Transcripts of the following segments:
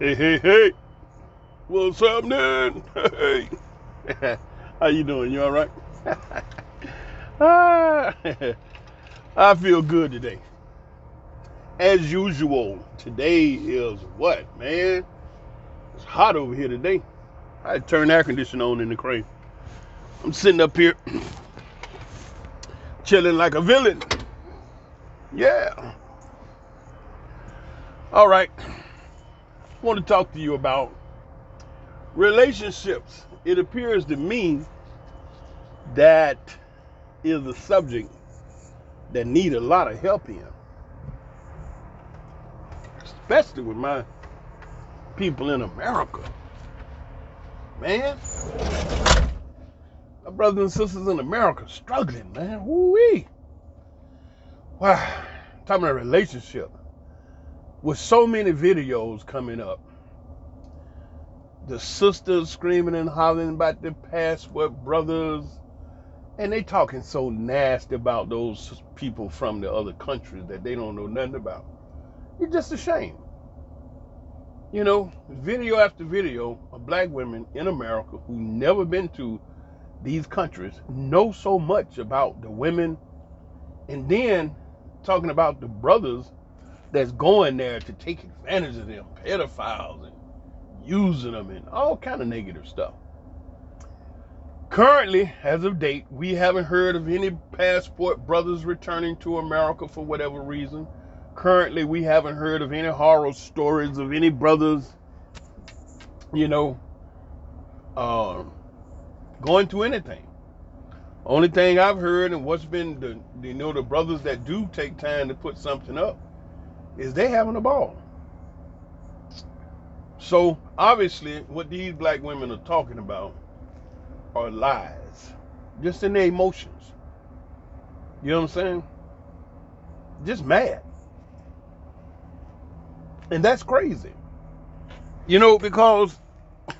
Hey, hey, hey, what's happening? Hey, how you doing? You all right? Ah, I feel good today. As usual, today is what, man? It's hot over here today. I had to turn the air conditioner on in the crane. I'm sitting up here chilling like a villain. Yeah. All right. I want to talk to you about relationships. It appears to me that is a subject that need a lot of help in, especially with my people in America. Man, my brothers and sisters in America struggling, man. Woo-wee. Wow. Talking about relationship. With so many videos coming up, the sisters screaming and hollering about the passport brothers, and they talking so nasty about those people from the other countries that they don't know nothing about. It's just a shame. You know, video after video of black women in America who never been to these countries know so much about the women, and then talking about the brothers that's going there to take advantage of them, pedophiles, and using them and all kind of negative stuff. Currently, as of date, we haven't heard of any passport brothers returning to America for whatever reason. Currently, we haven't heard of any horror stories of any brothers, you know, um, going to anything. Only thing I've heard and what's been the brothers that do take time to put something up is they having a ball. So obviously what these black women are talking about are lies. Just in their emotions. You know what I'm saying? Just mad. And that's crazy. You know, because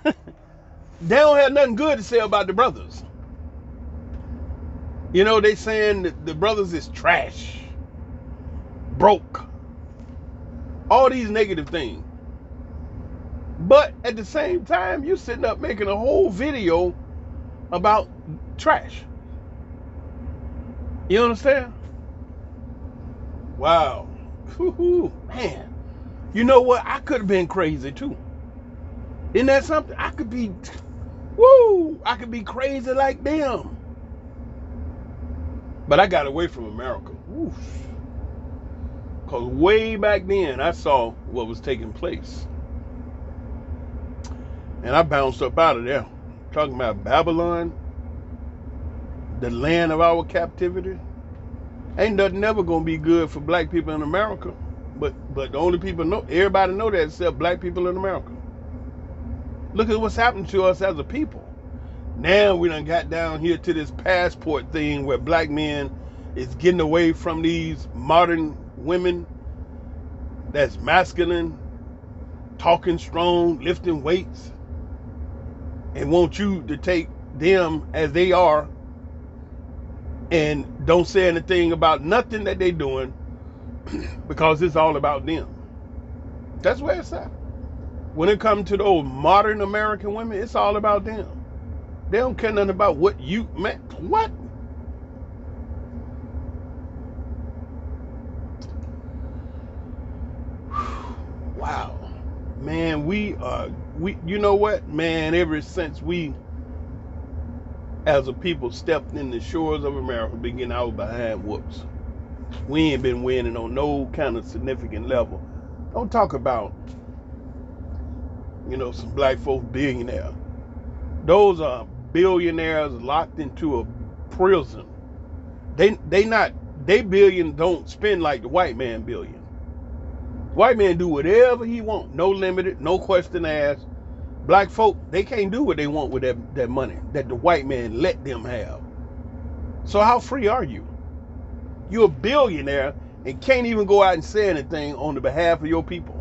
they don't have nothing good to say about the brothers. You know, they saying that the brothers is trash, broke, all these negative things. But at the same time, you're sitting up making a whole video about trash. You understand? Wow. Woo-hoo, man. You know what? I could have been crazy too. Isn't that something? I could be, I could be crazy like them. But I got away from America. Because way back then, I saw what was taking place. And I bounced up out of there. Talking about Babylon, the land of our captivity. Ain't nothing ever gonna be good for black people in America. But the only people know, everybody know that except black people in America. Look at what's happened to us as a people. Now we done got down here to this passport thing where black men is getting away from these modern women that's masculine, talking strong, lifting weights, and want you to take them as they are and don't say anything about nothing that they doing because it's all about them. That's where it's at. When it comes to those modern American women, it's all about them. They don't care nothing about what you man. What? Wow. Man, we you know what, man, ever since we as a people stepped in the shores of America, begin our behind whoops. We ain't been winning on no kind of significant level. Don't talk about, some black folks billionaires. Those are billionaires locked into a prison. They billion don't spend like the white man billion. White man do whatever he want, no limited, no question asked. Black folk, they can't do what they want with that money that the white man let them have. So how free are you? You're a billionaire and can't even go out and say anything on the behalf of your people.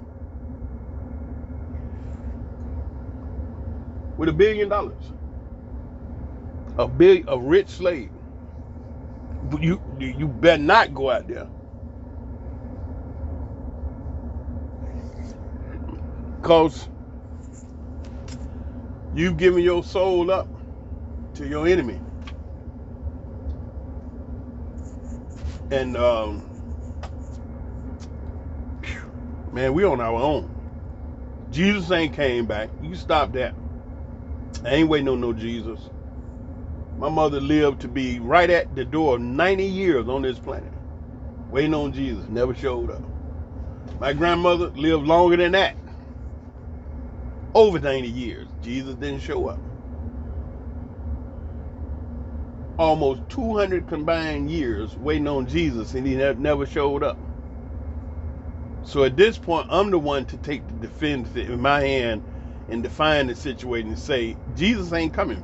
With $1 billion, a rich slave. You better not go out there. Because you've given your soul up to your enemy. And man, we on our own. Jesus ain't came back. You stop that. I ain't waiting on no Jesus. My mother lived to be right at the door of 90 years on this planet. Waiting on Jesus. Never showed up. My grandmother lived longer than that. Over 90 years. Jesus didn't show up. Almost 200 combined years waiting on Jesus, and he never showed up. So at this point, I'm the one to take the defense in my hand and define the situation and say, Jesus ain't coming.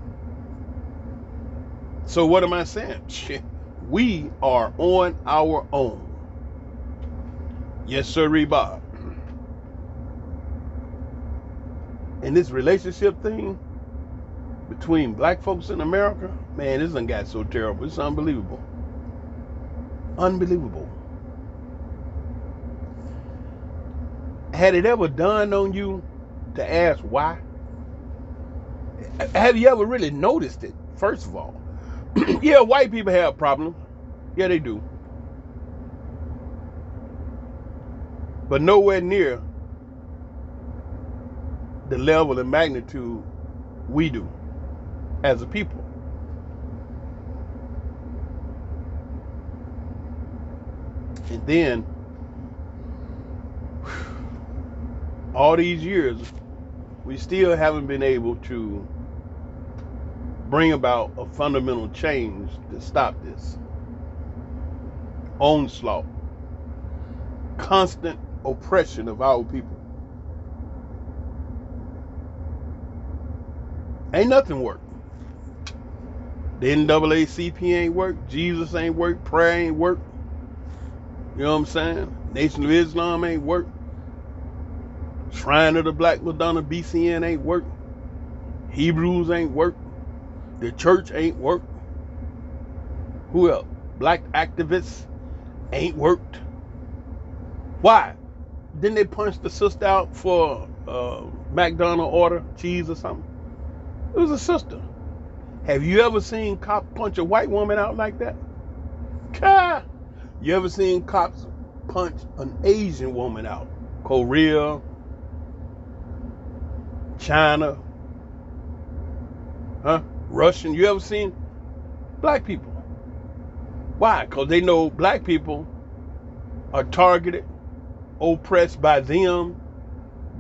So what am I saying? We are on our own. Yes, sir, Bob. And this relationship thing between black folks in America, man, this done got so terrible. It's unbelievable. Unbelievable. Had it ever dawned on you to ask why? Have you ever really noticed it, first of all? Yeah, white people have problems. Yeah, they do. But nowhere near the level and magnitude we do as a people. And then, all these years, we still haven't been able to bring about a fundamental change to stop this onslaught, constant oppression of our people. Ain't nothing worked. The NAACP ain't worked. Jesus ain't worked. Prayer ain't worked. You know what I'm saying? Nation of Islam ain't worked. Shrine of the Black Madonna, BCN ain't worked. Hebrews ain't worked. The church ain't worked. Who else? Black activists ain't worked. Why? Didn't they punch the sister out for McDonald's order, cheese or something? It was a sister. Have you ever seen cops punch a white woman out like that? God. You ever seen cops punch an Asian woman out? Korea, China, Russian. You ever seen black people? Why? Because they know black people are targeted, oppressed by them,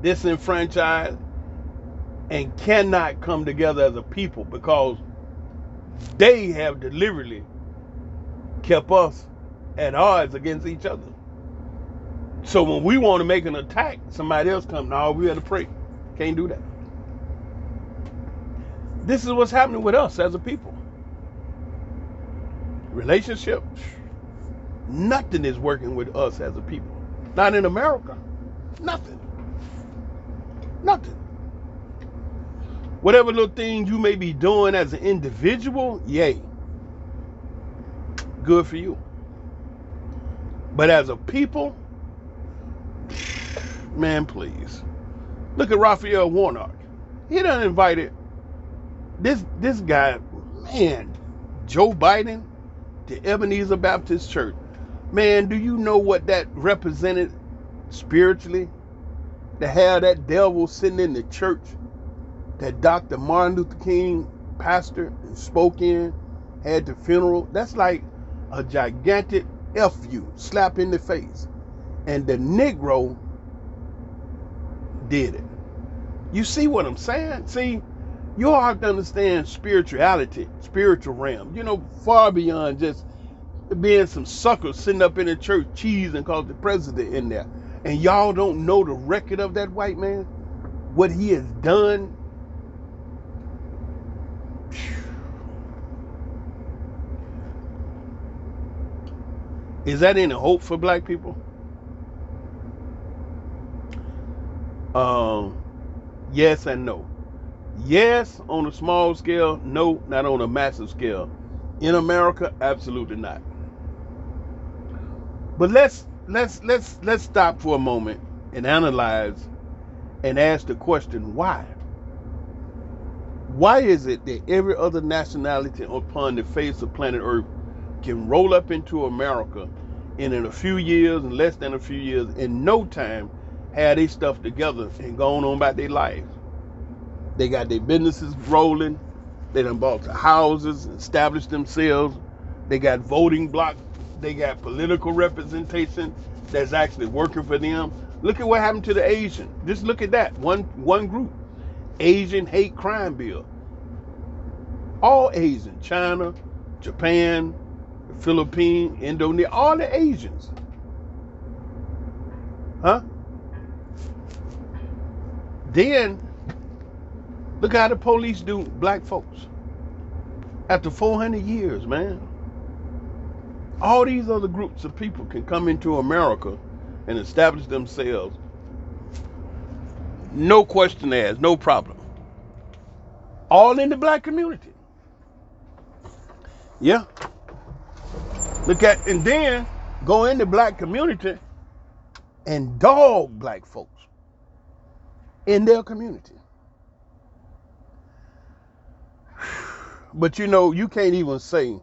disenfranchised, and cannot come together as a people because they have deliberately kept us at odds against each other. So when we want to make an attack, somebody else comes, no, we have to pray. Can't do that. This is what's happening with us as a people. Relationship, nothing is working with us as a people. Not in America. Nothing. Nothing. Whatever little thing you may be doing as an individual, yay. Good for you. But as a people, man, please. Look at Raphael Warnock. He done invited this guy, man, Joe Biden, to Ebenezer Baptist Church. Man, do you know what that represented spiritually? To have that devil sitting in the church that Dr. Martin Luther King pastored and spoke in, had the funeral. That's like a gigantic F you, slap in the face. And the Negro did it. You see what I'm saying? See, you all have to understand spirituality, spiritual realm. You know, far beyond just being some suckers sitting up in the church cheesing cause the president in there. And y'all don't know the record of that white man? What he has done? Is that any hope for black people? Yes and no. Yes, on a small scale. No, not on a massive scale. In America, absolutely not. But let's stop for a moment and analyze and ask the question, why? Why is it that every other nationality upon the face of planet Earth can roll up into America and in a few years, in less than a few years, in no time, have their stuff together and gone on about their lives? They got their businesses rolling. They done bought the houses, established themselves. They got voting blocks. They got political representation that's actually working for them. Look at what happened to the Asian. Just look at that. One group. Asian hate crime bill. All Asian. China, Japan, the Philippines, Indonesia, all the Asians. Huh? Then, look how the police do black folks. After 400 years, man. All these other groups of people can come into America and establish themselves. No question asked, no problem. All in the black community. Yeah. And then go in the black community and dog black folks in their community. But you can't even say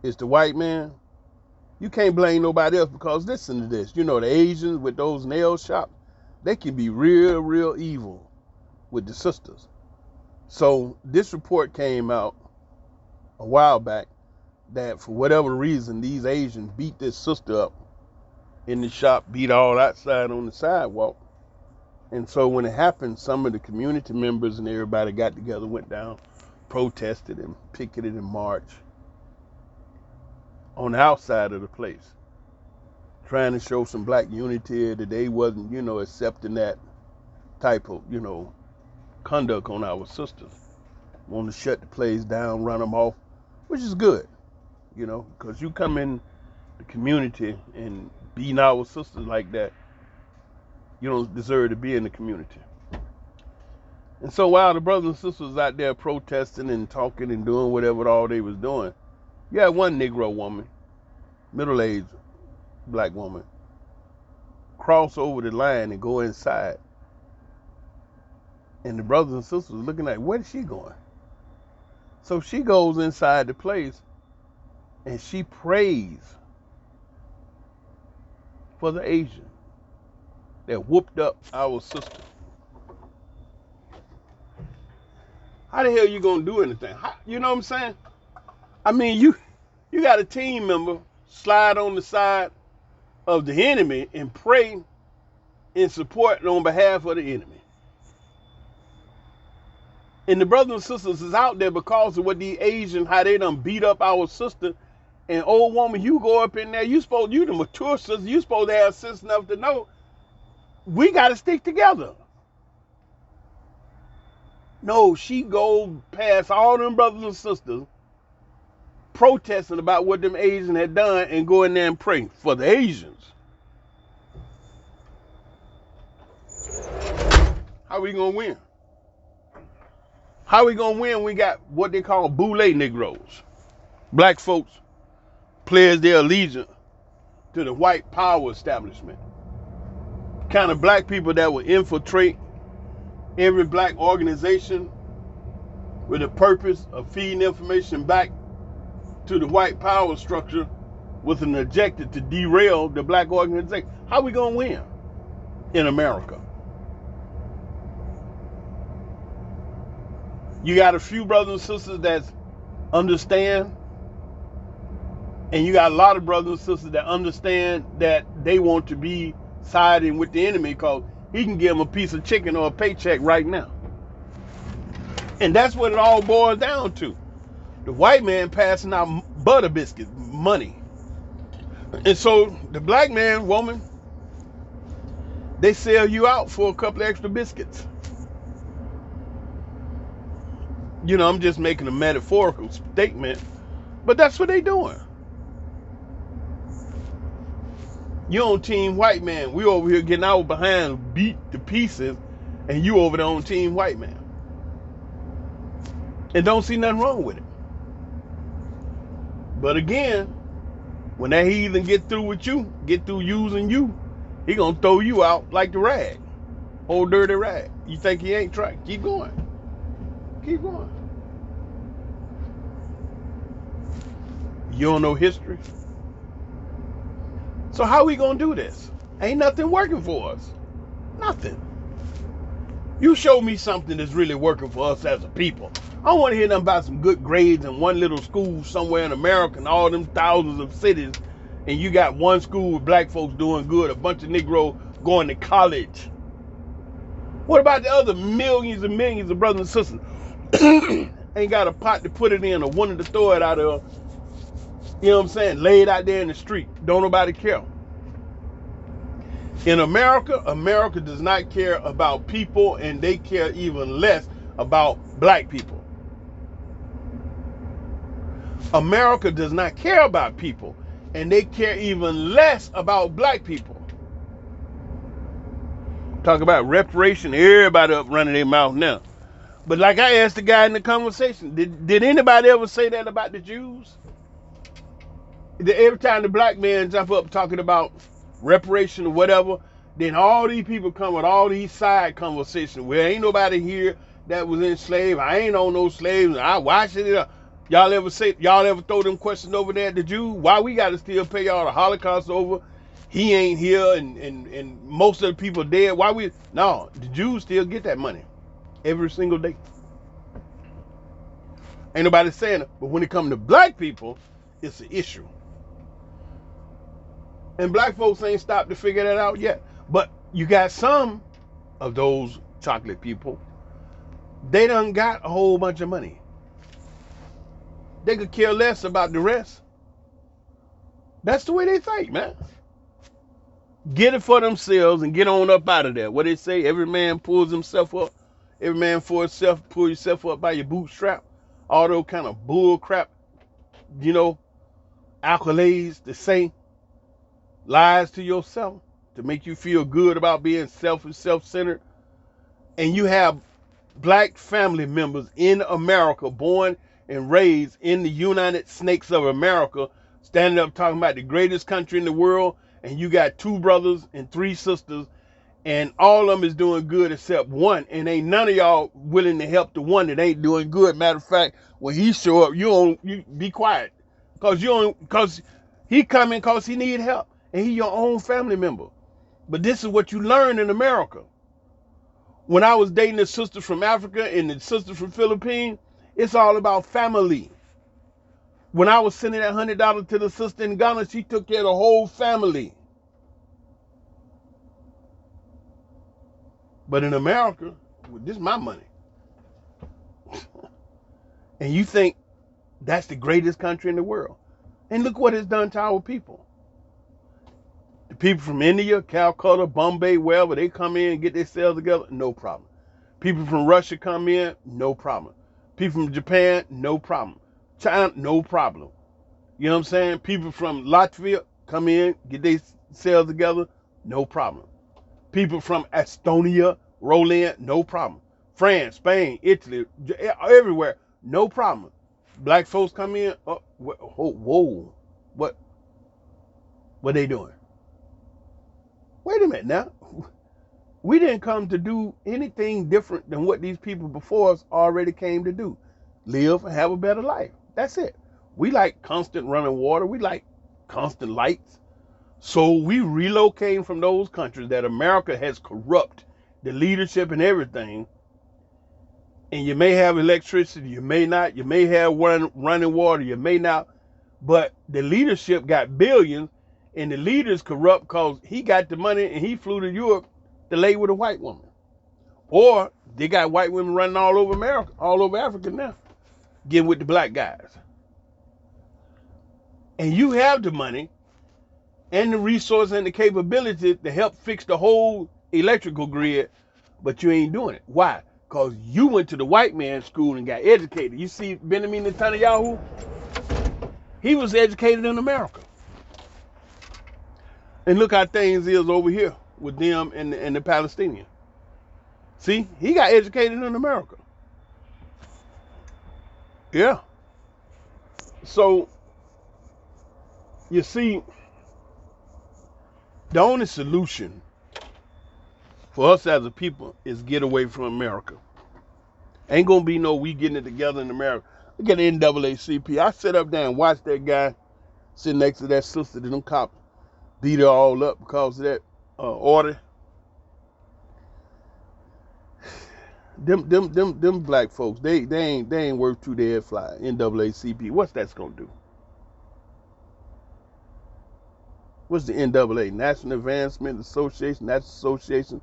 it's the white man. You can't blame nobody else, because listen to this. The Asians with those nail shops, they can be real, real evil with the sisters. So this report came out a while back that for whatever reason, these Asians beat this sister up in the shop, beat all outside on the sidewalk. And so when it happened, some of the community members and everybody got together, went down, protested and picketed and marched on the outside of the place, trying to show some black unity, that they wasn't, accepting that type of, conduct on our sisters. Want to shut the place down, run them off, which is good, because you come in the community and beating our sisters like that, you don't deserve to be in the community. And so while the brothers and sisters out there protesting and talking and doing whatever all they was doing, you had one Negro woman, middle-aged black woman, cross over the line and go inside. And the brothers and sisters looking at, where is she going? So she goes inside the place and she prays for the Asian that whooped up our sister. How the hell you gonna do anything? You know what I'm saying? I mean, you got a team member slide on the side of the enemy and pray in support on behalf of the enemy. And the brothers and sisters is out there because of what the Asians, how they done beat up our sister. And old woman, you go up in there, you the mature sister, you supposed to have sense enough to know we got to stick together. No, she go past all them brothers and sisters protesting about what them Asians had done and go in there and pray for the Asians. How we gonna win? How we gonna win when we got what they call boule Negroes? Black folks pledge their allegiance to the white power establishment. Kind of black people that will infiltrate every black organization with the purpose of feeding information back to the white power structure with an objective to derail the black organization. How we gonna win in America? You got a few brothers and sisters that understand, and you got a lot of brothers and sisters that understand that they want to be siding with the enemy because he can give them a piece of chicken or a paycheck right now. And that's what it all boils down to. The white man passing out butter biscuits, money. And so the black man, woman, they sell you out for a couple of extra biscuits. I'm just making a metaphorical statement, but that's what they doing. You on team white man. We over here getting our behind beat to pieces, and you over there on team white man. And don't see nothing wrong with it. But again, when that heathen get through with you, get through using you, he gonna throw you out like the rag Old dirty rat. You think he ain't trying? Keep going. Keep going. You don't know history? So how we gonna do this? Ain't nothing working for us. Nothing. You show me something that's really working for us as a people. I don't want to hear nothing about some good grades in one little school somewhere in America and all them thousands of cities, and you got one school with black folks doing good, a bunch of Negroes going to college. What about the other millions and millions of brothers and sisters? Ain't got a pot to put it in or wanted to throw it out of, you know what I'm saying, lay it out there in the street. Don't nobody care. In America, America does not care about people, and they care even less about black people. America does not care about people, and they care even less about black people. Talk about reparation, everybody up running their mouth now. But like I asked the guy in the conversation, did anybody ever say that about the Jews? Every time the black man jump up talking about reparation or whatever, then all these people come with all these side conversations. Well, ain't nobody here that was enslaved. I ain't on no slaves. Why should it? Y'all ever throw them questions over there at the Jews? Why we got to still pay y'all the Holocaust over? He ain't here, and most of the people dead. Why we? No, the Jews still get that money every single day. Ain't nobody saying it. But when it comes to black people, it's an issue. And black folks ain't stopped to figure that out yet. But you got some of those chocolate people, they done got a whole bunch of money. They could care less about the rest. That's the way they think, man. Get it for themselves and get on up out of there. What they say, every man pulls himself up. Every man for himself, pull yourself up by your bootstrap. All those kind of bull crap, accolades to say. Lies to yourself to make you feel good about being selfish, self-centered. And you have black family members in America, born and raised in the United Snakes of America, standing up talking about the greatest country in the world, and you got 2 brothers and 3 sisters, and all of them is doing good except one, and ain't none of y'all willing to help the one that ain't doing good. Matter of fact, when he show up, you be quiet, cause he coming cause he need help. And he your own family member. But this is what you learn in America. When I was dating a sister from Africa and the sister from Philippines, it's all about family. When I was sending that $100 to the sister in Ghana, she took care of the whole family. But in America, well, this is my money. And you think that's the greatest country in the world. And look what it's done to our people. The people from India, Calcutta, Bombay, wherever, they come in and get themselves together, no problem. People from Russia come in, no problem. People from Japan, no problem. China, no problem. You know what I'm saying? People from Latvia come in, get themselves together, no problem. People from Estonia roll in, no problem. France, Spain, Italy, everywhere, no problem. Black folks come in, whoa, what they doing? Wait a minute now. We didn't come to do anything different than what these people before us already came to do. Live and have a better life. That's it. We like constant running water. We like constant lights. So we relocating from those countries that America has corrupt the leadership and everything. And you may have electricity, you may not. You may have running water, you may not. But the leadership got billions. And the leader's corrupt because he got the money and he flew to Europe to lay with a white woman. Or they got white women running all over America, all over Africa now, getting with the black guys. And you have the money and the resources and the capability to help fix the whole electrical grid, but you ain't doing it. Why? Because you went to the white man's school and got educated. You see Benjamin Netanyahu? He was educated in America. And look how things is over here with them and the Palestinians. See, he got educated in America. Yeah. So, you see, the only solution for us as a people is get away from America. Ain't gonna be no we getting it together in America. Look at the NAACP. I sit up there and watch that guy sitting next to that sister that them cops beat her all up because of that order. Them black folks, they ain't worth two dead fly. NAACP. What's that's gonna do? What's the NAA? National Advancement Association, National Association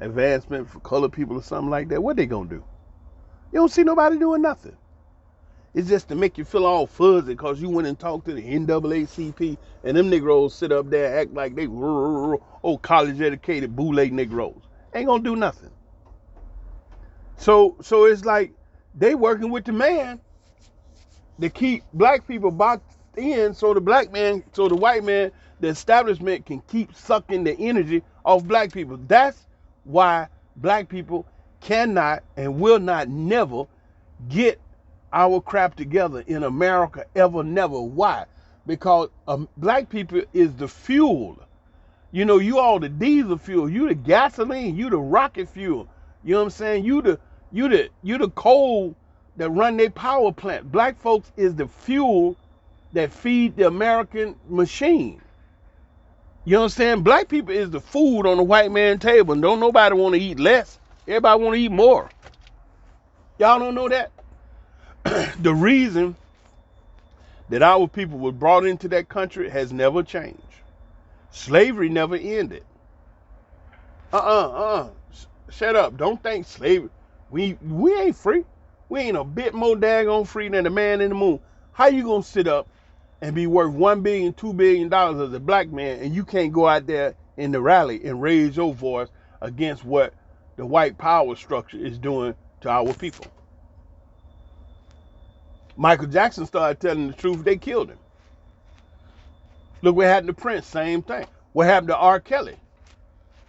Advancement for Colored People or something like that. What they gonna do? You don't see nobody doing nothing. It's just to make you feel all fuzzy because you went and talked to the NAACP and them Negroes sit up there and act like they college educated boule Negroes. Ain't gonna do nothing. So it's like they working with the man to keep black people boxed in so the white man, the establishment can keep sucking the energy off black people. That's why black people cannot and will not never get our crap together in America ever, never. Why? Because black people is the fuel. You know, you all the diesel fuel, you the gasoline, you the rocket fuel. You know what I'm saying? You the coal that run their power plant. Black folks is the fuel that feed the American machine. You know what I'm saying? Black people is the food on the white man table. And don't nobody want to eat less. Everybody want to eat more. Y'all don't know that? The reason that our people were brought into that country has never changed. Slavery never ended. Shut up. Don't think slavery. We ain't free. We ain't a bit more daggone free than the man in the moon. How you gonna sit up and be worth $1 billion, $2 billion as a black man, and you can't go out there in the rally and raise your voice against what the white power structure is doing to our people? Michael Jackson started telling the truth, they killed him. Look what happened to Prince, same thing. What happened to R. Kelly?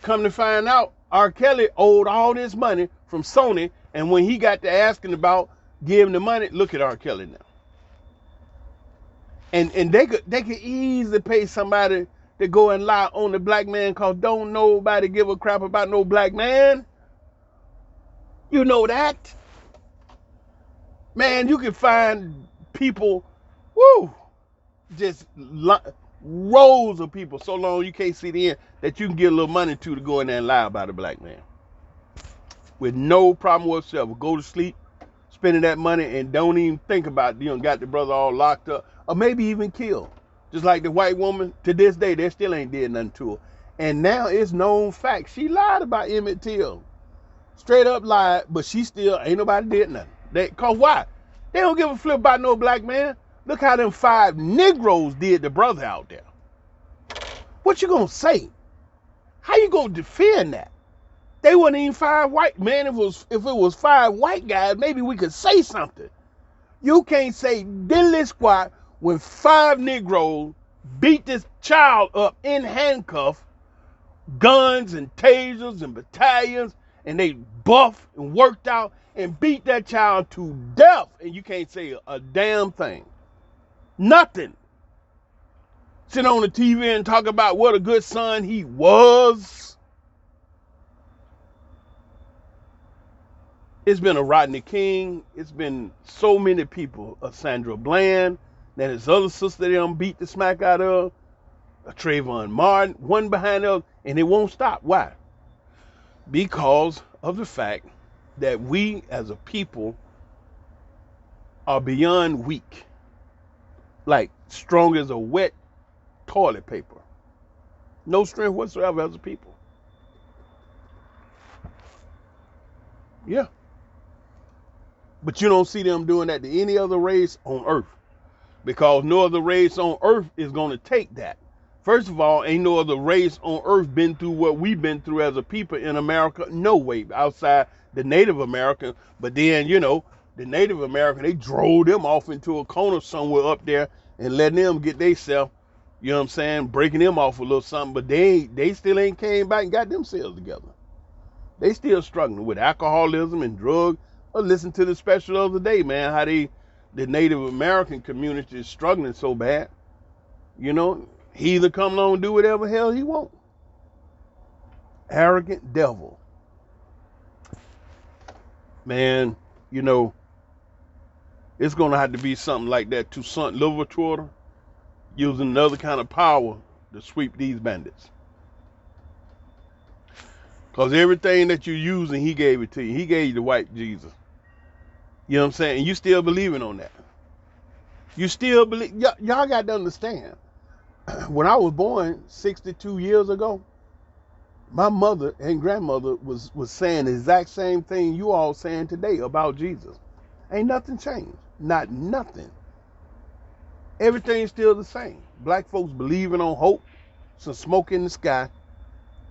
Come to find out, R. Kelly owed all this money from Sony, and when he got to asking about giving the money, look at R. Kelly now. And they could easily pay somebody to go and lie on the black man because don't nobody give a crap about no black man. You know that? Man, you can find people, just rows of people so long you can't see the end that you can get a little money to go in there and lie about a black man. With no problem whatsoever. Go to sleep, spending that money, and don't even think about it. You done got the brother all locked up, or maybe even killed. Just like the white woman, to this day, they still ain't did nothing to her. And now it's known fact. She lied about Emmett Till. Straight up lied, but she still, ain't nobody did nothing. Cause why? They don't give a flip about no black man. Look how them 5 Negroes did the brother out there. What you gonna say? How you gonna defend that? They wasn't even 5 white men. If it was 5 white guys, maybe we could say something. You can't say diddly squat when 5 Negroes beat this child up in handcuffs, guns and tasers and battalions, and they buffed and worked out and beat that child to death, and you can't say a damn thing. Nothing. Sit on the TV and talk about what a good son he was. It's been a Rodney King. It's been so many people. A Sandra Bland. Then his other sister they beat the smack out of. A Trayvon Martin. One behind the other. And it won't stop. Why? Because of the fact that we as a people are beyond weak. Like strong as a wet toilet paper. No strength whatsoever as a people. Yeah. But you don't see them doing that to any other race on earth. Because no other race on earth is going to take that. First of all, ain't no other race on earth been through what we've been through as a people in America. No way. Outside the Native American. But then, the Native American, they drove them off into a corner somewhere up there and letting them get themselves, you know what I'm saying, breaking them off a little something. But they still ain't came back and got themselves together. They still struggling with alcoholism and drugs. I listened to the special the other day, man, how the Native American community is struggling so bad. He either come along and do whatever hell he want. Arrogant devil. Man, you know, it's going to have to be something like that to Toussaint Louverture using another kind of power to sweep these bandits. Because everything that you're using, he gave it to you. He gave you the white Jesus. You know what I'm saying? And you still believing on that. You still believe. Y'all got to understand. When I was born 62 years ago, my mother and grandmother was saying the exact same thing you all saying today about Jesus. Ain't nothing changed. Not nothing. Everything's still the same. Black folks believing on hope, some smoke in the sky,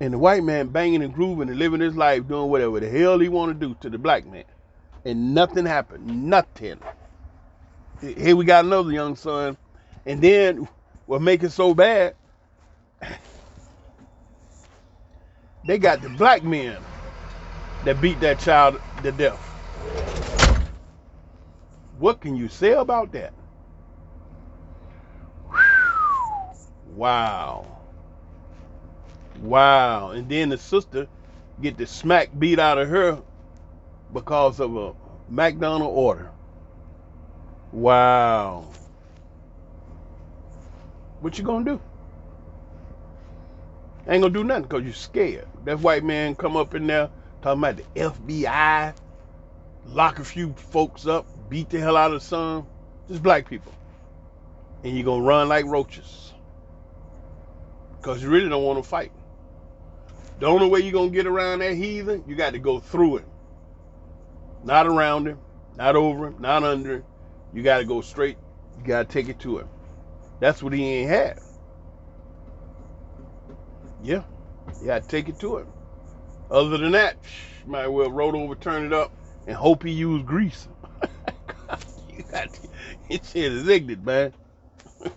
and the white man banging and grooving and living his life doing whatever the hell he want to do to the black man. And nothing happened. Nothing. Here we got another young son. And then what make it so bad, they got the black men that beat that child to death. What can you say about that? Wow. Wow. And then the sister get the smack beat out of her because of a McDonald's order. Wow. What you gonna do? Ain't gonna do nothing because you're scared. That white man come up in there talking about the FBI, lock a few folks up, beat the hell out of some. Just black people. And you're gonna run like roaches. Because you really don't want to fight. The only way you're gonna get around that heathen, you got to go through it. Not around him, not over him, not under him. You got to go straight. You got to take it to him. That's what he ain't had. Yeah, you got to take it to him. Other than that, you might well roll over, turn it up, and hope he used grease. You got to, it shit is ignorant, man.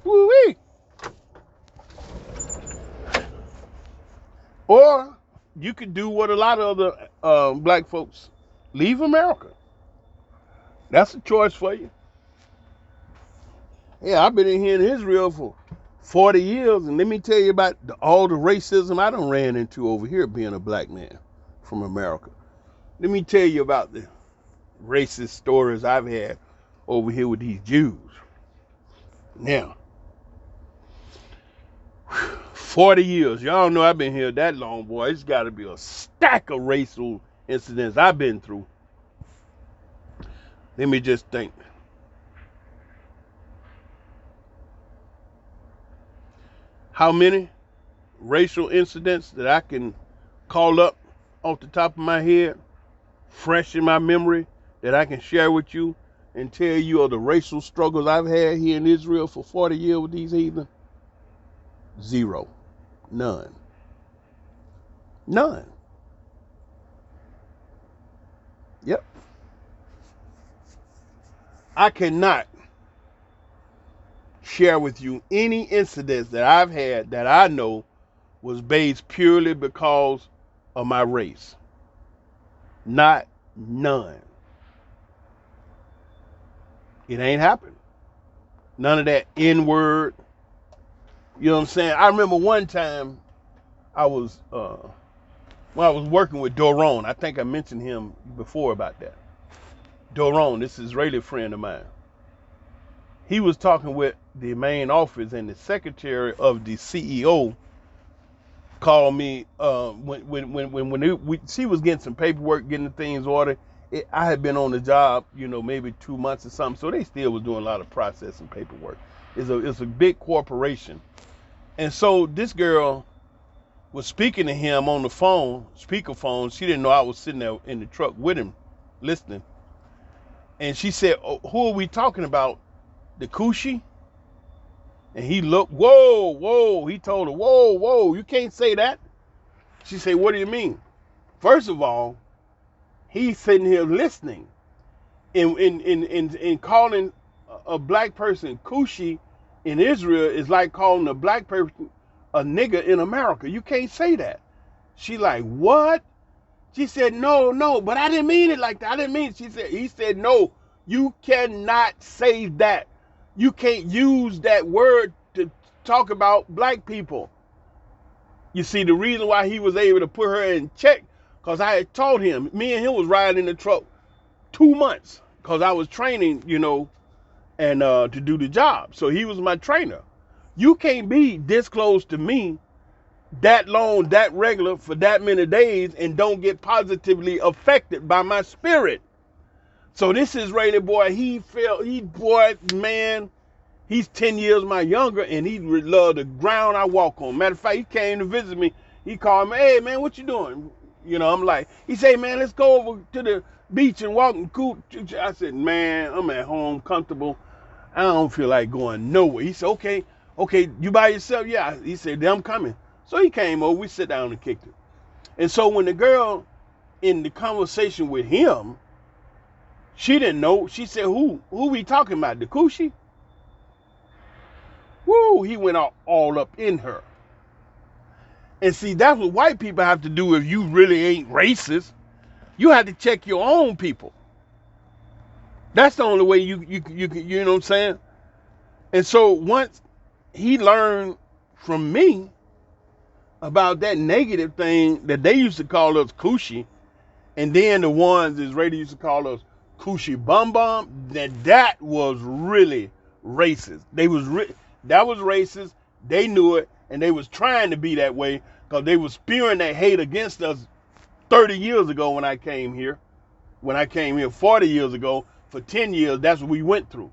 Woo-wee. Or you could do what a lot of other black folks, leave America. That's a choice for you. Yeah, I've been in here in Israel for 40 years, and let me tell you about all the racism I done ran into over here being a black man from America. Let me tell you about the racist stories I've had over here with these Jews. Now, 40 years. Y'all know I've been here that long, boy. It's got to be a stack of racial incidents I've been through. Let me just think. How many racial incidents that I can call up off the top of my head, fresh in my memory, that I can share with you and tell you of the racial struggles I've had here in Israel for 40 years with these heathen? Zero. None. None. Yep. I cannot share with you any incidents that I've had that I know was based purely because of my race. Not none. It ain't happened. None of that N-word. You know what I'm saying? I remember one time I was when I was working with Doron. I think I mentioned him before about that. Doron, this Israeli friend of mine. He was talking with the main office, and the secretary of the CEO called me when she was getting some paperwork, getting the things ordered. I had been on the job, maybe 2 months or something, so they still was doing a lot of processing paperwork. It's a big corporation. And so this girl was speaking to him on the phone, speakerphone. She didn't know I was sitting there in the truck with him, listening. And she said, "Oh, who are we talking about? The Kushi?" And he looked, whoa. He told her, whoa, you can't say that. She said, "What do you mean?" First of all, he's sitting here listening. In calling a black person Kushi in Israel is like calling a black person a nigger in America. You can't say that. She like, "What?" She said, no, but I didn't mean it like that. I didn't mean it. He said, "No, you cannot say that. You can't use that word to talk about black people. You see, the reason why he was able to put her in check, because I had taught him. Me and him was riding in the truck 2 months, because I was training, and to do the job. So he was my trainer. You can't be this close to me that long, that regular for that many days and don't get positively affected by my spirit. So this Israeli boy, man, he's 10 years my younger, and he love the ground I walk on. Matter of fact, he came to visit me. He called me, hey man, what you doing? I'm like, he said, man, let's go over to the beach and walk and cool. I said, man, I'm at home, comfortable. I don't feel like going nowhere. He said, okay, you by yourself? Yeah. He said, then I'm coming. So he came over, we sit down and kicked it. And so when the girl in the conversation with him, she didn't know. She said, who we talking about? The Coochie? Woo, he went all up in her. And see, that's what white people have to do if you really ain't racist. You have to check your own people. That's the only way you know what I'm saying? And so once he learned from me about that negative thing that they used to call us Coochie, and then the ones Israeli used to call us Coochie Bum Bum, that was really racist. That was racist. They knew it, and they was trying to be that way because they was spewing that hate against us 30 years ago when I came here. When I came here 40 years ago, for 10 years, that's what we went through.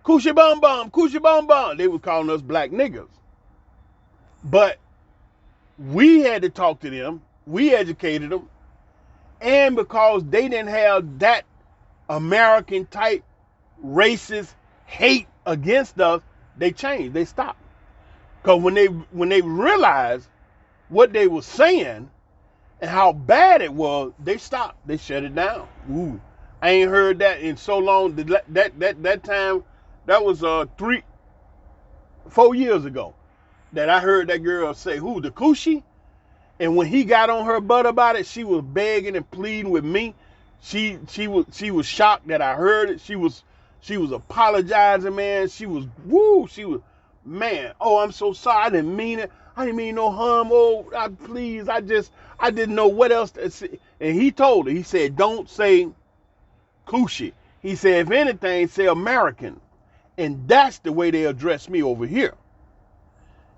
Coochie Bum Bum, Coochie Bum Bum. They were calling us black niggas. But we had to talk to them. We educated them. And because they didn't have that American type racist hate against us, they changed. They stopped. Because when they realized what they were saying and how bad it was, they stopped. They shut it down. Ooh, I ain't heard that in so long. That time, that was 4 years ago that I heard that girl say, who, the Coochie? And when he got on her butt about it, she was begging and pleading with me. She was shocked that I heard it. She was apologizing, man. She was, man, oh, I'm so sorry. I didn't mean it. I didn't mean no harm. Oh, please, I didn't know what else to say. And he told her, he said, don't say Coochie. He said, if anything, say American. And that's the way they address me over here.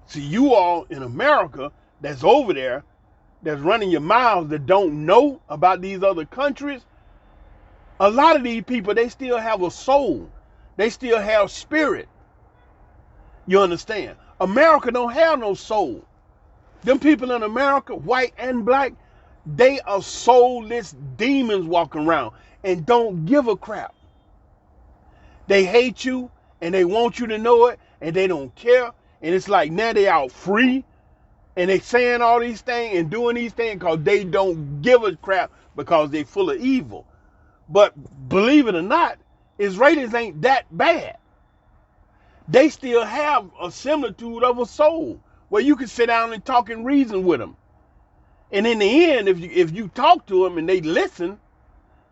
See, you all in America that's over there, that's running your mouths, that don't know about these other countries, a lot of these people, they still have a soul. They still have spirit. You understand? America don't have no soul. Them people in America, white and black, they are soulless demons walking around and don't give a crap. They hate you and they want you to know it and they don't care. And it's like now they out free and they saying all these things and doing these things because they don't give a crap because they full of evil. But believe it or not, Israelis ain't that bad. They still have a similitude of a soul where you can sit down and talk and reason with them. And in the end, if you talk to them and they listen,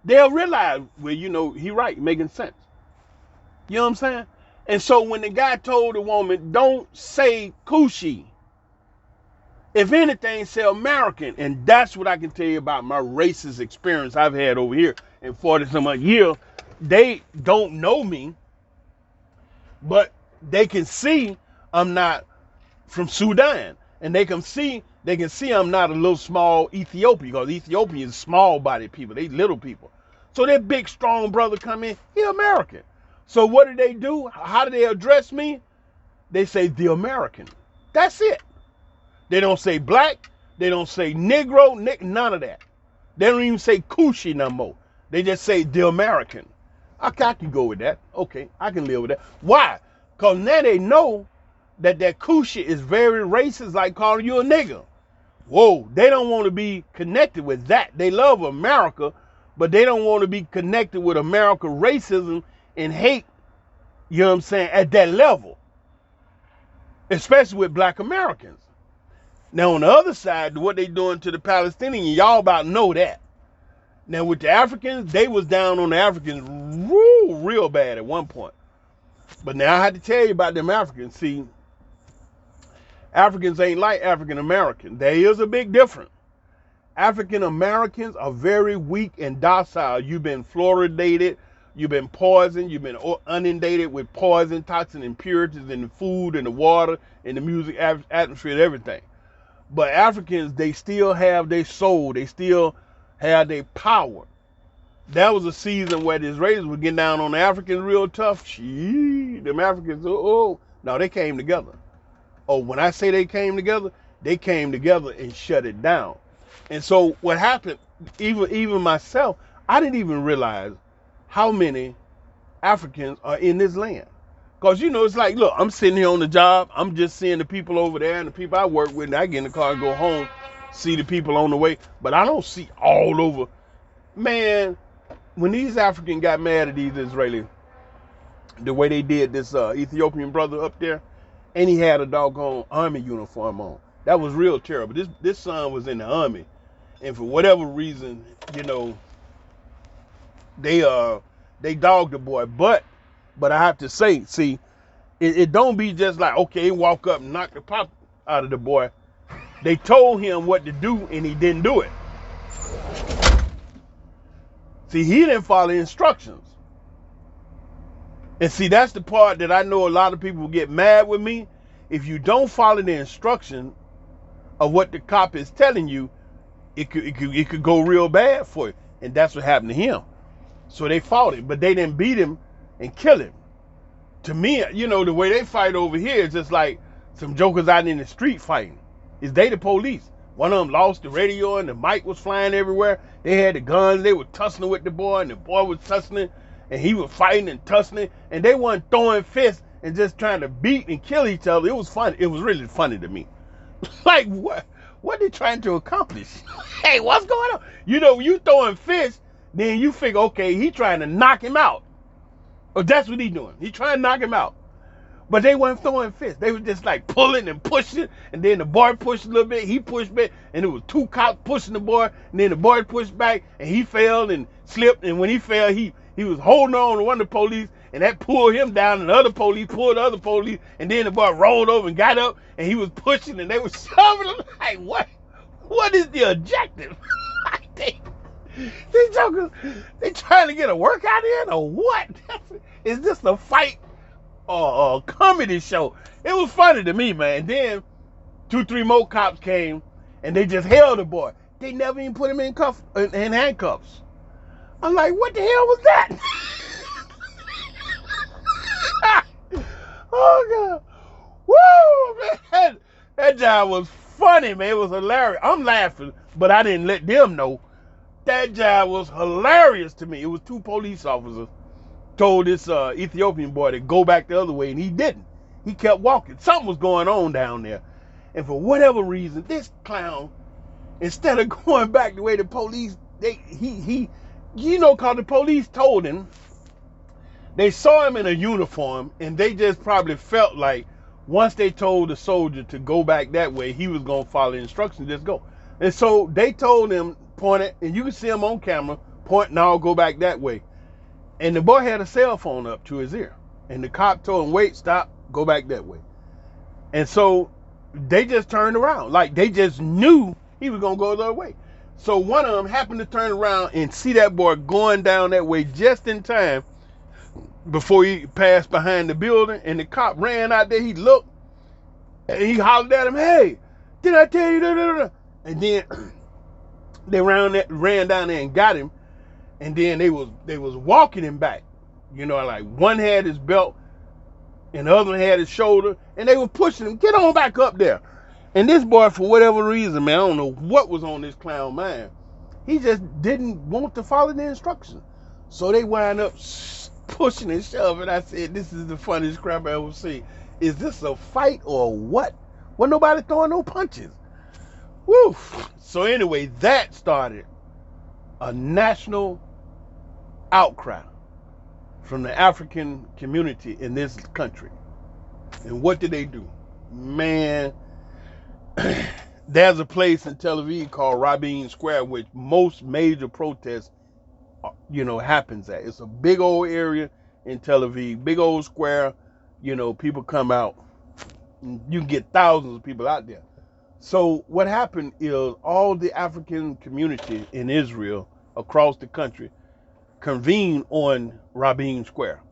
they'll realize, well, he right, making sense. You know what I'm saying? And so when the guy told the woman, don't say Coochie, if anything, say American. And that's what I can tell you about my racist experience I've had over here in 40 some odd years. They don't know me, but they can see I'm not from Sudan. And they can see I'm not a little small Ethiopian, because Ethiopians small bodied people, they little people. So that big strong brother come in, he American. So what do they do? How do they address me? They say the American. That's it. They don't say black. They don't say Negro, none of that. They don't even say Coochie no more. They just say the American. I can go with that. Okay, I can live with that. Why? Because now they know that Coochie is very racist, like calling you a nigger. Whoa, they don't want to be connected with that. They love America, but they don't want to be connected with America racism and hate, you know what I'm saying, at that level. Especially with black Americans. Now on the other side, what they doing to the Palestinians, y'all about to know that. Now with the Africans, they was down on the Africans real bad at one point. But now I had to tell you about them Africans. See, Africans ain't like African Americans. There is a big difference. African Americans are very weak and docile. You've been fluoridated, you've been poisoned, you've been inundated with poison, toxin, impurities in the food and the water and the music atmosphere and everything. But Africans, they still have their soul, they still have their power. That was a season where the Israelis were getting down on the Africans real tough. Gee, them Africans, no, they came together. Oh, when I say they came together and shut it down. And so what happened, even myself, I didn't even realize how many Africans are in this land. Because, it's like, look, I'm sitting here on the job. I'm just seeing the people over there and the people I work with. And I get in the car and go home, see the people on the way. But I don't see all over. Man, when these Africans got mad at these Israelis, the way they did this Ethiopian brother up there, and he had a doggone army uniform on. That was real terrible. This son was in the army. And for whatever reason, they dogged the boy. But I have to say, see, it don't be just like, okay, walk up and knock the pop out of the boy. They told him what to do and he didn't do it. See, he didn't follow instructions. And see, that's the part that I know a lot of people get mad with me. If you don't follow the instruction of what the cop is telling you, it could go real bad for you. And that's what happened to him. So they fought him, but they didn't beat him and kill him. To me, the way they fight over here is just like some jokers out in the street fighting. Is they the police? One of them lost the radio and the mic was flying everywhere. They had the guns. They were tussling with the boy and the boy was tussling and he was fighting and tussling. And they weren't throwing fists and just trying to beat and kill each other. It was funny. It was really funny to me. Like, what are they trying to accomplish? Hey, what's going on? You throwing fists, then you figure, okay, he trying to knock him out. Or that's what he doing. He trying to knock him out. But they weren't throwing fists. They were just like pulling and pushing. And then the boy pushed a little bit. He pushed back. And it was two cops pushing the boy. And then the boy pushed back. And he fell and slipped. And when he fell, he was holding on to one of the police. And that pulled him down. And the other police pulled the other police. And then the boy rolled over and got up. And he was pushing. And they were shoving him. Like, what? What is the objective? These jokers, they trying to get a workout in or what? Is this a fight or a comedy show? It was funny to me, man. Then 2-3 more cops came and they just held the boy. They never even put him in handcuffs. I'm like, what the hell was that? Oh God. Woo, man. That job was funny, man. It was hilarious. I'm laughing, but I didn't let them know. That job was hilarious to me. It was 2 police officers told this Ethiopian boy to go back the other way, and he didn't. He kept walking. Something was going on down there. And for whatever reason, this clown, instead of going back the way the police, because the police told him, they saw him in a uniform, and they just probably felt like once they told the soldier to go back that way, he was going to follow the instructions, just go. And so they told him, pointed, and you can see him on camera, point, now go back that way. And the boy had a cell phone up to his ear. And the cop told him, wait, stop, go back that way. And so they just turned around. Like they just knew he was going to go the other way. So one of them happened to turn around and see that boy going down that way just in time before he passed behind the building. And the cop ran out there, he looked, and he hollered at him, hey, did I tell you? And then they ran down there and got him, and then they was walking him back. Like one had his belt and the other one had his shoulder, and they were pushing him, get on back up there. And this boy, for whatever reason, man, I don't know what was on this clown mind. He just didn't want to follow the instructions. So they wind up pushing and shoving. I said, this is the funniest crap I ever seen. Is this a fight or what? Well, nobody throwing no punches. Woo! So anyway, that started a national outcry from the African community in this country. And what did they do? Man, there's a place in Tel Aviv called Rabin Square, which most major protests, happens at. It's a big old area in Tel Aviv, big old square. People come out, You can get thousands of people out there. So what happened is all the African community in Israel across the country convened on Rabin Square.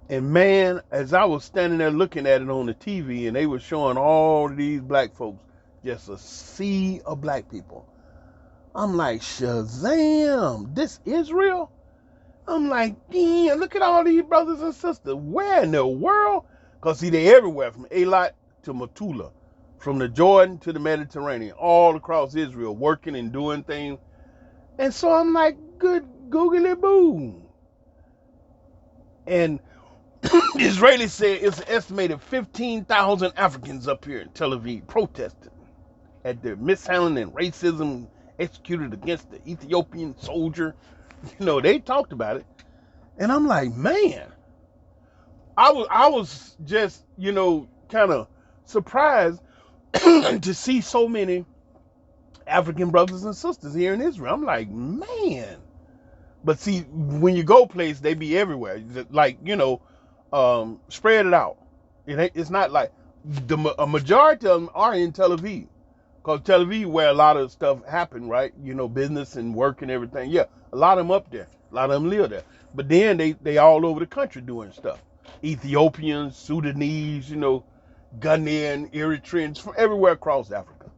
And man, as I was standing there looking at it on the TV and they were showing all these black folks, just a sea of black people. I'm like, Shazam, this Israel? I'm like, damn, look at all these brothers and sisters. Where in the world? Because see, they everywhere, from Eilat to Metula, from the Jordan to the Mediterranean, all across Israel, working and doing things. And so I'm like, good googly boo. And the Israelis said it's an estimated 15,000 Africans up here in Tel Aviv protesting at the mishandling and racism executed against the Ethiopian soldier. You know, they talked about it. And I'm like, man, I was just, you know, kind of surprised to see so many African brothers and sisters here in Israel. I'm like, man. But see, when you go place, they be everywhere. Like, you know, spread it out. It's not like a majority of them are in Tel Aviv. Because Tel Aviv, where a lot of stuff happen, right? You know, business and work and everything. Yeah, a lot of them up there. A lot of them live there. But then they all over the country doing stuff. Ethiopians, Sudanese, you know, Ghanaian, Eritreans, from everywhere across Africa.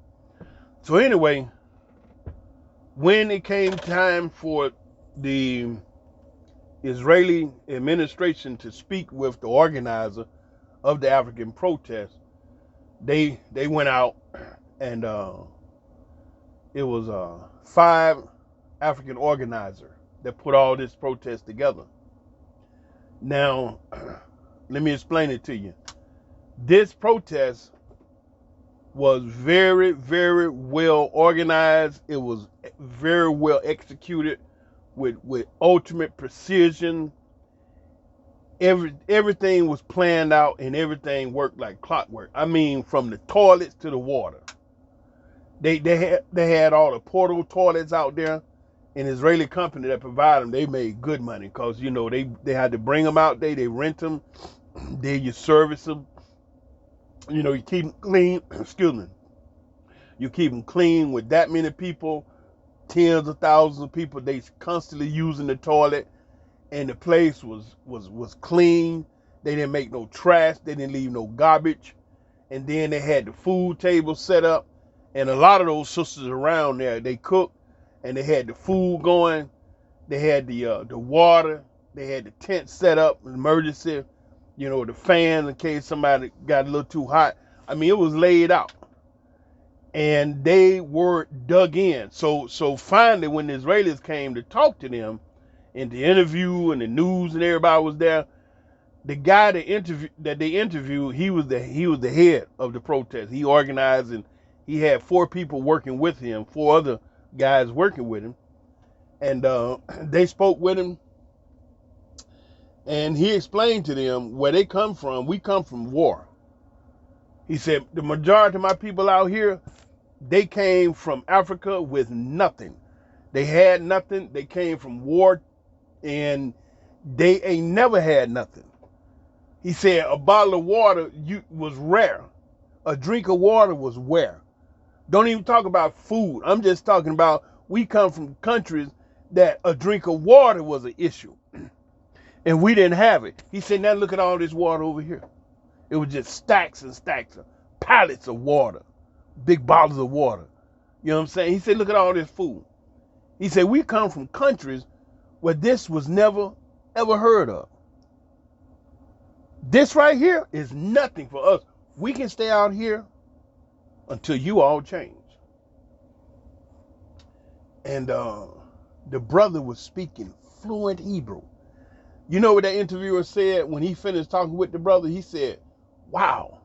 So anyway, when it came time for the Israeli administration to speak with the organizer of the African protest, they went out and it was 5 African organizers that put all this protest together. Now, let me explain it to you. This protest was very, very well organized. It was very well executed with ultimate precision. Everything was planned out and everything worked like clockwork. I mean, from the toilets to the water. They had all the portable toilets out there. An Israeli company that provided them, they made good money because, you know, they had to bring them out there. They rent them. Then you service them. You know, you keep them clean. Excuse me. You keep them clean with that many people, tens of thousands of people. They constantly using the toilet, and the place was clean. They didn't make no trash. They didn't leave no garbage. And then they had the food table set up, and a lot of those sisters around there, they cooked, and they had the food going. They had the water. They had the tent set up, emergency. You know, the fans in case somebody got a little too hot. I mean, it was laid out. And they were dug in. So finally, when the Israelis came to talk to them in the interview and the news and everybody was there, the guy that they interviewed, he was the head of the protest. He organized, and he had 4 people working with him, 4 other guys working with him. And they spoke with him. And he explained to them where they come from. We come from war. He said, the majority of my people out here, they came from Africa with nothing. They had nothing. They came from war, and they ain't never had nothing. He said a bottle of water was rare. A drink of water was rare. Don't even talk about food. I'm just talking about we come from countries that a drink of water was an issue. And we didn't have it. He said, now look at all this water over here. It was just stacks and stacks of pallets of water, big bottles of water. You know what I'm saying? He said, look at all this food. He said, we come from countries where this was never, ever heard of. This right here is nothing for us. We can stay out here until you all change. And the brother was speaking fluent Hebrew. You know what that interviewer said when he finished talking with the brother? He said, wow,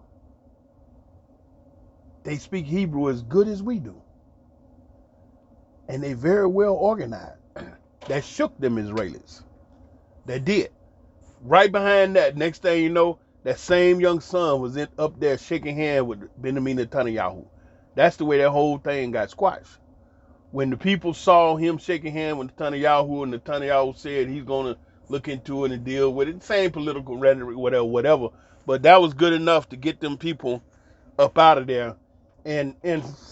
they speak Hebrew as good as we do. And they very well organized. That shook them Israelis. That did. Right behind that, next thing you know, that same young son was up there shaking hands with Benjamin Netanyahu. That's the way that whole thing got squashed. When the people saw him shaking hands with Netanyahu, and Netanyahu said he's going to look into it and deal with it. Same political rhetoric, whatever, whatever. But that was good enough to get them people up out of there. And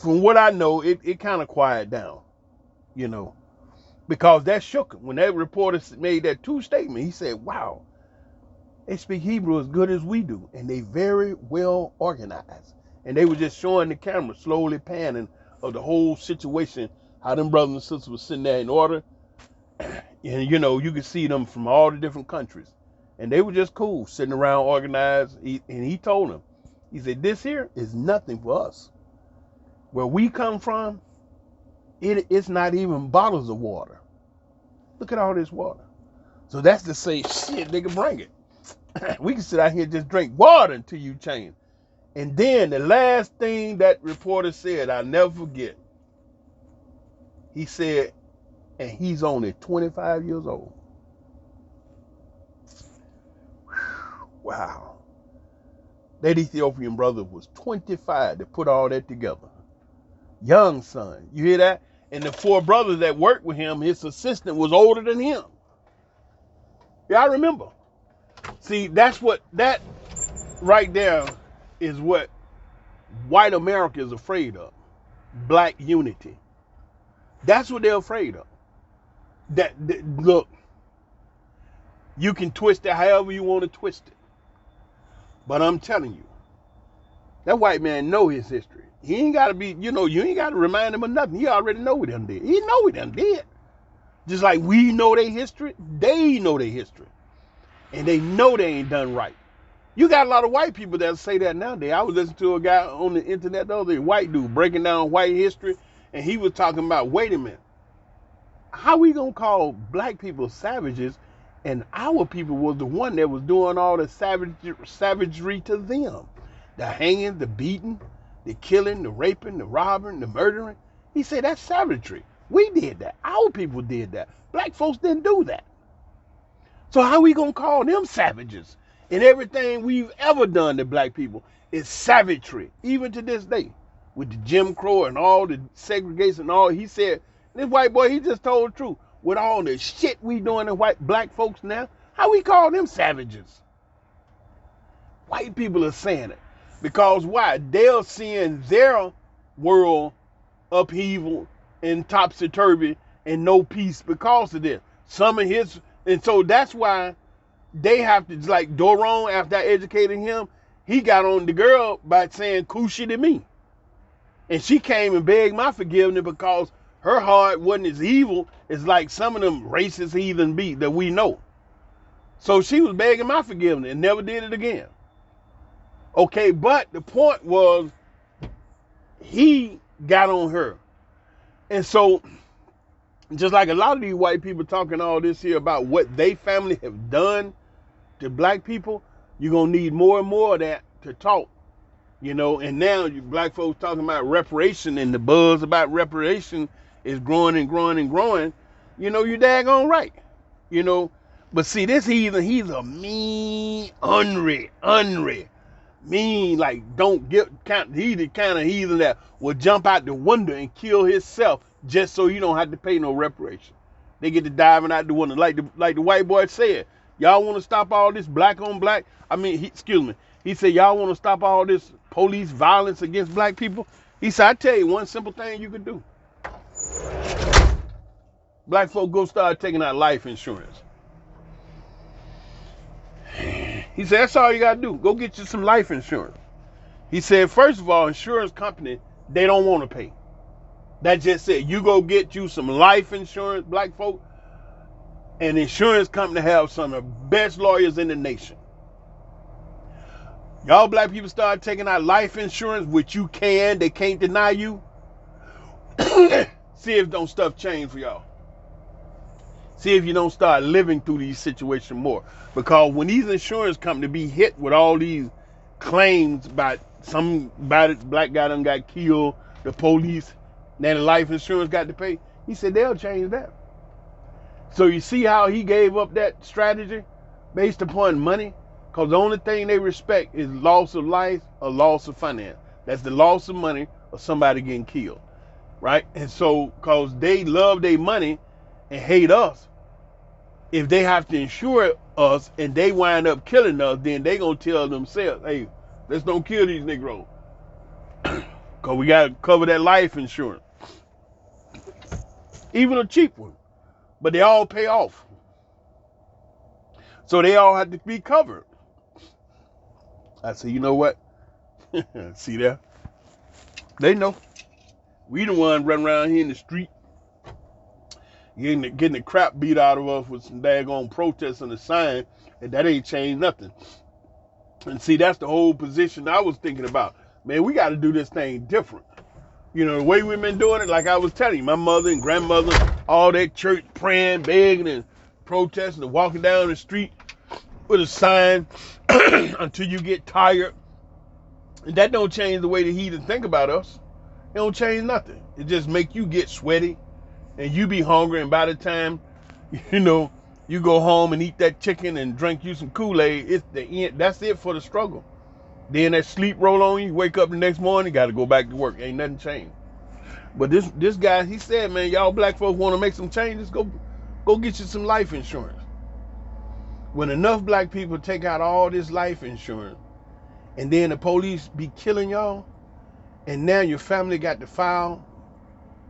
from what I know, it kind of quieted down, you know, because that shook him. When that reporter made that true statement, he said, wow, they speak Hebrew as good as we do, and they very well organized. And they were just showing the camera, slowly panning of the whole situation, how them brothers and sisters were sitting there in order. And, you know, you could see them from all the different countries. And they were just cool, sitting around organized. And he told them, he said, this here is nothing for us. Where we come from, it's not even bottles of water. Look at all this water. So that's to say, shit, nigga, bring it. We can sit out here and just drink water until you change. And then the last thing that reporter said, I'll never forget. He said, and he's only 25 years old. Wow. That Ethiopian brother was 25 to put all that together. Young son. You hear that? And the 4 brothers that worked with him, his assistant was older than him. Yeah, I remember. See, that right there is what white America is afraid of. Black unity. That's what they're afraid of. Look, you can twist it however you want to twist it. But I'm telling you, that white man know his history. He ain't got to be, you ain't got to remind him of nothing. He already know what done did. He know what done did. Just like we know their history, they know their history. And they know they ain't done right. You got a lot of white people that say that nowadays. I was listening to a guy on the internet the other day, white dude, breaking down white history, and he was talking about, wait a minute, how we gonna call black people savages, and our people was the one that was doing all the savagery to them? The hanging, the beating, the killing, the raping, the robbing, the murdering. He said that's savagery. We did that. Our people did that. Black folks didn't do that. So how we gonna call them savages? And everything we've ever done to black people is savagery, even to this day. With the Jim Crow and all the segregation and all, he said, this white boy, he just told the truth. With all the shit we doing to black folks now, how we call them savages? White people are saying it. Because why? They're seeing their world upheaval and topsy-turvy and no peace because of this. Some of his, and so that's why they have to, like Doron, after I educated him, he got on the girl by saying coochie to me. And she came and begged my forgiveness because her heart wasn't as evil as like some of them racist heathen be that we know. So she was begging my forgiveness and never did it again. Okay, but the point was he got on her. And so just like a lot of these white people talking all this here about what they family have done to black people, you're going to need more and more of that to talk. And now you black folks talking about reparation, and the buzz about reparation is growing and growing and growing. You're daggone right. But see, this heathen, he's a mean, unreal. Mean, like, don't get count. He's the kind of heathen that will jump out the window and kill himself just so you don't have to pay no reparation. They get to diving out the window, like the white boy said. Y'all want to stop all this black on black? He said, y'all want to stop all this police violence against black people? He said, I tell you one simple thing you can do. Black folk go start taking out life insurance. He said, that's all you got to do. Go get you some life insurance. He said, first of all, insurance company, they don't want to pay. That just said, you go get you some life insurance, black folk, and insurance company have some of the best lawyers in the nation. Y'all black people start taking out life insurance, which they can't deny you. See if don't stuff change for y'all. See if you don't start living through these situations more. Because when these insurance companies be hit with all these claims about black guy done got killed, the police, then the life insurance got to pay, he said they'll change that. So you see how he gave up that strategy based upon money? Because the only thing they respect is loss of life or loss of finance. That's the loss of money or somebody getting killed, right? And so, because they love their money and hate us, if they have to insure us and they wind up killing us, then they gonna tell themselves, hey, let's don't kill these Negroes. Because we got to cover that life insurance. Even a cheap one. But they all pay off. So they all have to be covered. I said, you know what? See that? They know. We the one running around here in the street getting the crap beat out of us with some daggone protests and a sign, and that ain't changed nothing. And see, that's the whole position I was thinking about. Man, we got to do this thing different. You know, the way we've been doing it, like I was telling you, my mother and grandmother, all that church praying, begging, and protesting and walking down the street with a sign until you get tired. And that don't change the way the heathen think about us. It don't change nothing. It just make you get sweaty and you be hungry, and by the time, you know, you go home and eat that chicken and drink you some Kool-Aid, it's the end. That's it for the struggle. Then that sleep roll on you, wake up the next morning, got to go back to work. Ain't nothing changed. But this guy, he said, man, y'all black folks want to make some changes, go get you some life insurance. When enough black people take out all this life insurance, and then the police be killing y'all, and now your family got to file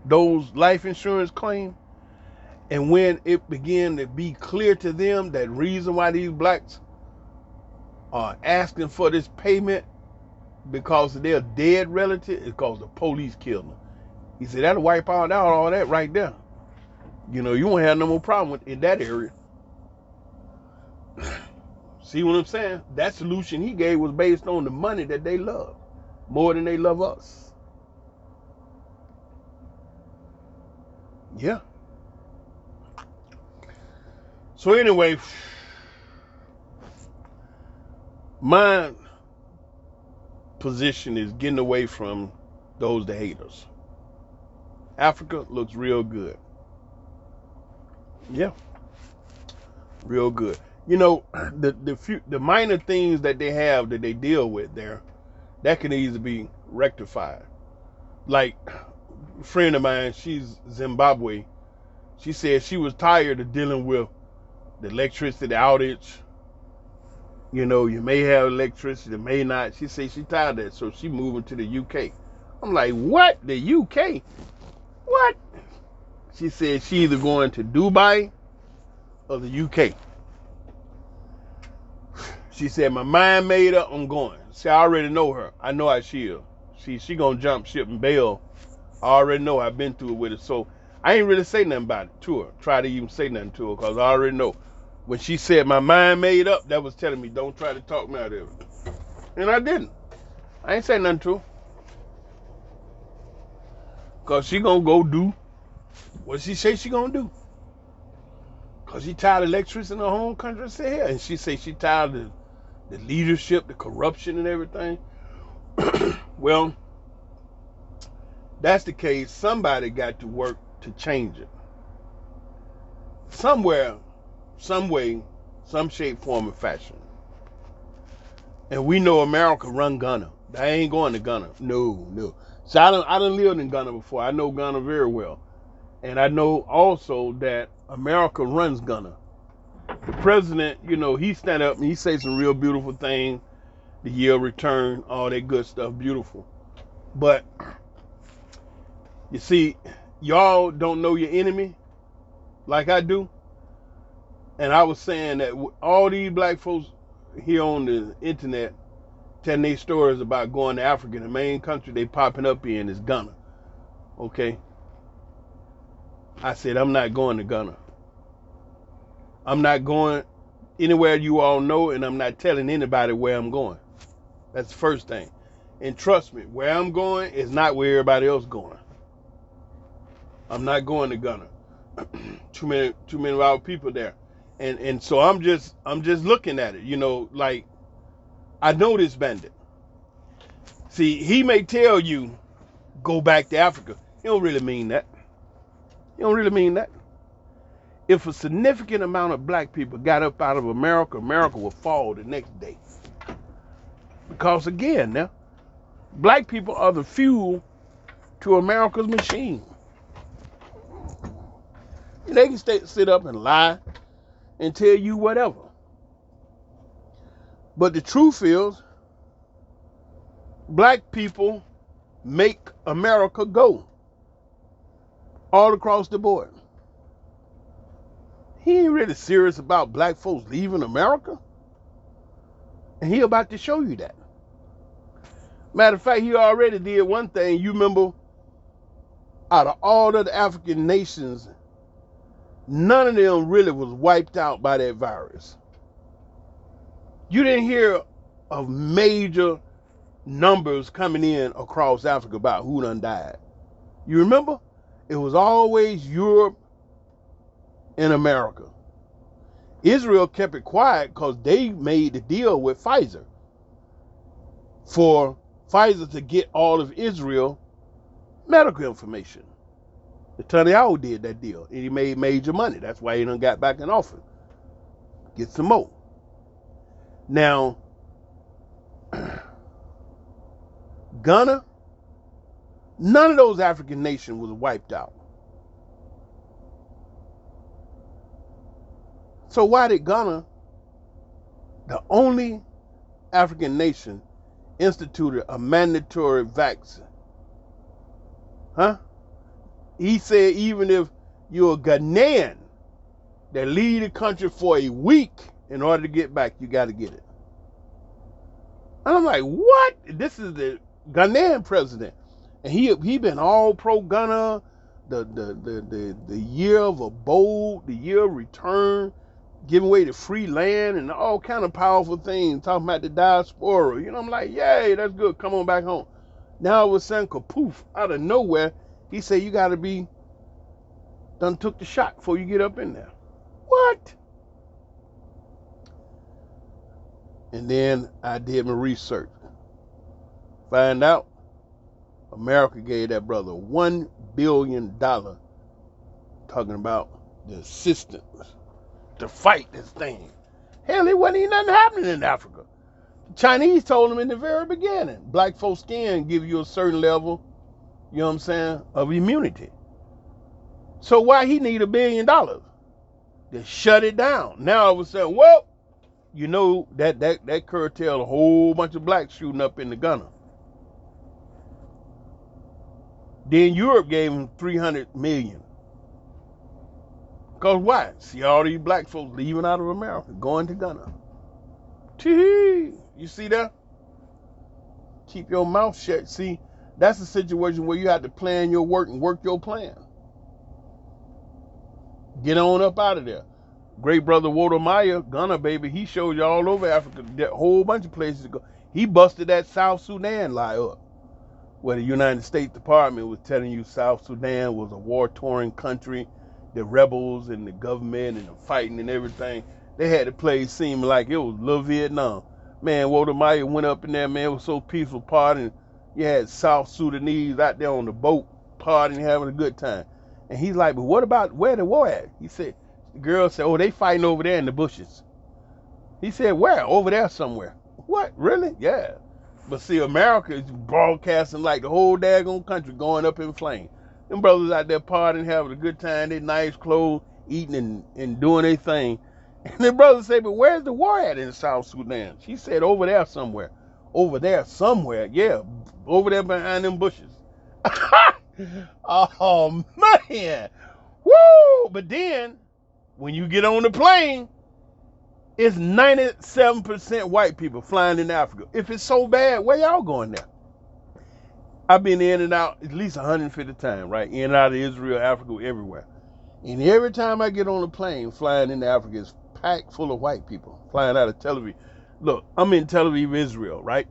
those life insurance claims, and when it began to be clear to them that reason why these blacks are asking for this payment because of their dead relative is because the police killed them. He said that'll wipe out all that right there. You know, you won't have no more problem in that area. See what I'm saying? That solution he gave was based on the money that they love more than they love us. Yeah. So anyway, my position is getting away from those that hate us. Africa looks real good. Yeah. Real good. You know, the minor things that they have that they deal with there, that can easily be rectified. Like a friend of mine, she's Zimbabwe. She said she was tired of dealing with the electricity outage. You know, you may have electricity, you may not. She said she's tired of that, so she moving to the UK. I'm like, what? The UK? What? She said she either going to Dubai or the UK. She said, my mind made up, I'm going. See, I already know her. I know how she is. She gonna jump ship and bail. I already know. I've been through it with her. So I ain't really say nothing about it to her. Try to even say nothing to her because I already know. When she said my mind made up, that was telling me don't try to talk me out of it. And I didn't. I ain't say nothing to her. Because she gonna go do what she say she gonna do. Because she tired of electricity in her home country. Say yeah. And she say she tired of the leadership, the corruption and everything. Well, that's the case. Somebody got to work to change it. Somewhere, some way, some shape, form, and fashion. And we know America run Ghana. I ain't going to Ghana. No. So I done lived in Ghana before. I know Ghana very well. And I know also that America runs Ghana. The president, you know, he stand up and he say some real beautiful things. The year return, all that good stuff, beautiful. But you see, y'all don't know your enemy like I do. And I was saying that all these black folks here on the internet telling their stories about going to Africa, the main country they popping up in is Ghana. Okay? I said, I'm not going to Ghana. I'm not going anywhere you all know, and I'm not telling anybody where I'm going. That's the first thing. And trust me, where I'm going is not where everybody else going. I'm not going to Ghana. Too many of our people there. And so I'm just looking at it, you know, like I know this bandit. See, he may tell you go back to Africa. He don't really mean that. He don't really mean that. If a significant amount of black people got up out of America, America will fall the next day. Because again, now, black people are the fuel to America's machine. They can sit up and lie and tell you whatever. But the truth is, black people make America go all across the board. He ain't really serious about black folks leaving America. And he about to show you that. Matter of fact, he already did one thing. You remember, out of all of the African nations, none of them really was wiped out by that virus. You didn't hear of major numbers coming in across Africa about who done died. You remember? It was always Europe and America. Israel kept it quiet because they made the deal with Pfizer for Pfizer to get all of Israel medical information. Netanyahu did that deal, and he made major money. That's why he done got back in office. Get some more. Now, Ghana, none of those African nations was wiped out. So why did Ghana, the only African nation, instituted a mandatory vaccine? Huh? He said even if you're a Ghanaian that leave the country for a week in order to get back, you got to get it. And I'm like, what? This is the Ghanaian president, and he been all pro Ghana, the year of abode, the year of return, giving away the free land and all kind of powerful things, talking about the diaspora. You know, I'm like, yay, that's good. Come on back home. Now it was saying kapoof out of nowhere. He said you got to be done took the shot before you get up in there. What? And then I did my research. Find out America gave that brother $1 billion talking about the assistance to fight this thing. Hell, it wasn't even nothing happening in Africa. The Chinese told them in the very beginning, black folks' skin give you a certain level, you know what I'm saying, of immunity. So why he need $1 billion? To shut it down. Now I was saying, well, you know that curtailed a whole bunch of blacks shooting up in the Ghana. Then Europe gave him $300 million. Because why? See all these black folks leaving out of America, going to Ghana. Tee-hee. You see that? Keep your mouth shut. See, that's a situation where you have to plan your work and work your plan. Get on up out of there. Great brother Walter Meyer, Ghana baby, he showed you all over Africa, a whole bunch of places to go. He busted that South Sudan lie up, where the United States Department was telling you South Sudan was a war-torn country, the rebels and the government and the fighting and everything. They had the place seem like it was little Vietnam. Man, Walter Meyer went up in there, man, it was so peaceful partying. You had South Sudanese out there on the boat partying, having a good time. And he's like, but what about where the war at? He said, the girl said, oh, they fighting over there in the bushes. He said, where? Over there somewhere. What? Really? Yeah. But see, America is broadcasting like the whole daggone country going up in flames. Them brothers out there partying, having a good time, they nice clothes, eating and doing their thing. And the brother said, but where's the war at in South Sudan? She said, over there somewhere. Over there somewhere. Yeah, over there behind them bushes. Oh, man. Woo! But then, when you get on the plane, it's 97% white people flying in Africa. If it's so bad, where y'all going there? I've been in and out at least 150 times, right? In and out of Israel, Africa, everywhere. And every time I get on a plane flying into Africa, it's packed full of white people flying out of Tel Aviv. Look, I'm in Tel Aviv, Israel, right?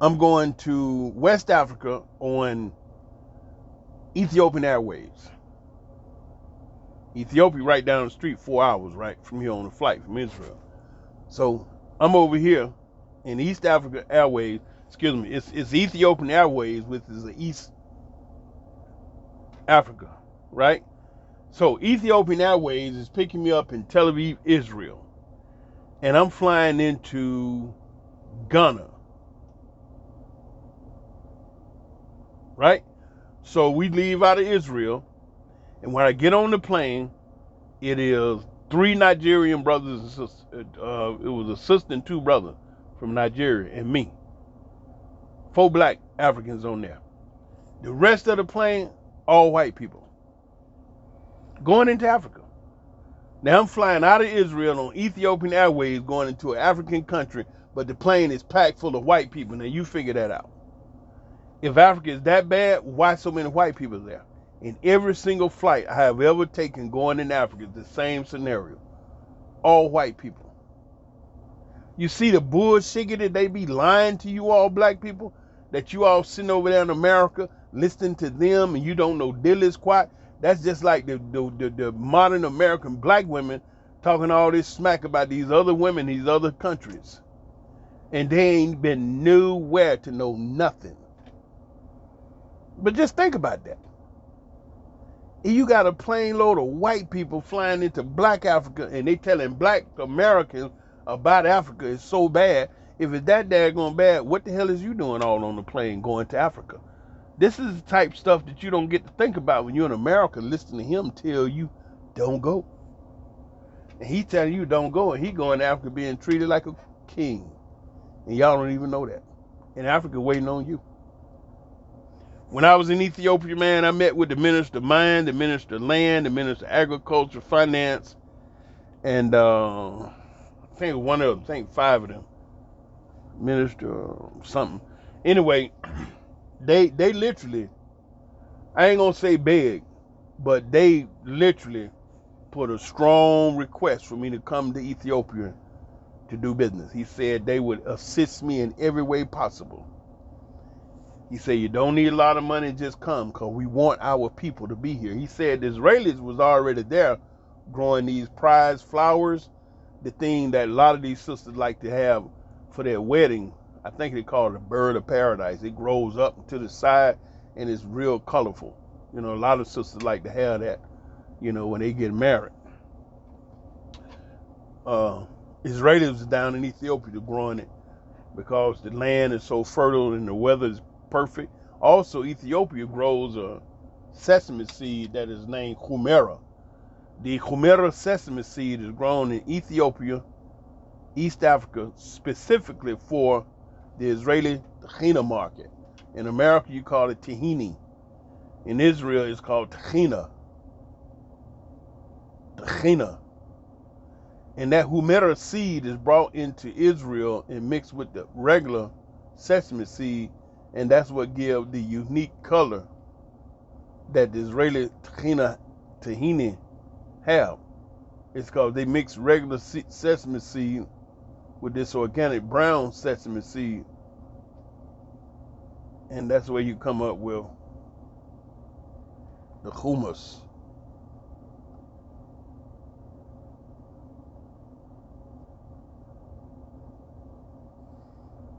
I'm going to West Africa on Ethiopian Airways. Ethiopia right down the street, 4 hours, right, from here on a flight from Israel. So I'm over here in East Africa Airways. Excuse me, it's Ethiopian Airways, which is the East Africa, right? So Ethiopian Airways is picking me up in Tel Aviv, Israel. And I'm flying into Ghana. Right? So we leave out of Israel. And when I get on the plane, it is 3 Nigerian brothers and sisters. It was a sister and 2 brothers from Nigeria and me. 4 black Africans on there. The rest of the plane, all white people. Going into Africa. Now I'm flying out of Israel on Ethiopian Airways going into an African country, but the plane is packed full of white people. Now you figure that out. If Africa is that bad, why so many white people there? In every single flight I have ever taken going in Africa, it's the same scenario. All white people. You see the bullshit that they be lying to you all black people, that you all sitting over there in America listening to them and you don't know diddly squat. That's just like the modern American black women talking all this smack about these other women, these other countries. And they ain't been nowhere to know nothing. But just think about that. You got a plane load of white people flying into black Africa and they telling black Americans about Africa is so bad. If it's that daggone bad, what the hell is you doing all on the plane going to Africa? This is the type of stuff that you don't get to think about when you're in America listening to him tell you, don't go. And he telling you don't go, and he going to Africa being treated like a king. And y'all don't even know that. And Africa waiting on you. When I was in Ethiopia, man, I met with the Minister of Mine, the Minister of Land, the Minister of Agriculture, Finance, and I think one of them, I think 5 of them. Minister something. Anyway, they literally, I ain't gonna say beg, but they literally put a strong request for me to come to Ethiopia to do business. He said they would assist me in every way possible. He said you don't need a lot of money, just come, because we want our people to be here. He said the Israelis was already there growing these prize flowers, the thing that a lot of these sisters like to have for their wedding. I think they call it a bird of paradise. It grows up to the side and it's real colorful. You know, a lot of sisters like to have that, you know, when they get married. Israelis down in Ethiopia growing it because the land is so fertile and the weather is perfect. Also, Ethiopia grows a sesame seed that is named Humera. The Humera sesame seed is grown in Ethiopia, East Africa, specifically for the Israeli tahina market. In America, you call it tahini. In Israel, it's called tahina. Tahina. And that Humera seed is brought into Israel and mixed with the regular sesame seed, and that's what gives the unique color that the Israeli tahini have. It's because they mix regular sesame seed with this organic brown sesame seed, and that's where you come up with the hummus.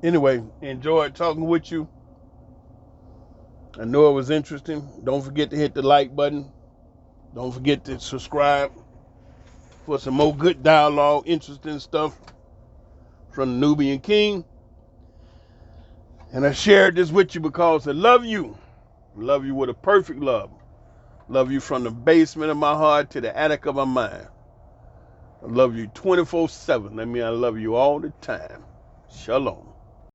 Anyway, enjoyed talking with you. I know it was interesting. Don't forget to hit the like button. Don't forget to subscribe for some more good dialogue, interesting stuff from the Nubian King. And I shared this with you because I love you. Love you with a perfect love. Love you from the basement of my heart to the attic of my mind. I love you 24/7. That means I love you all the time. Shalom.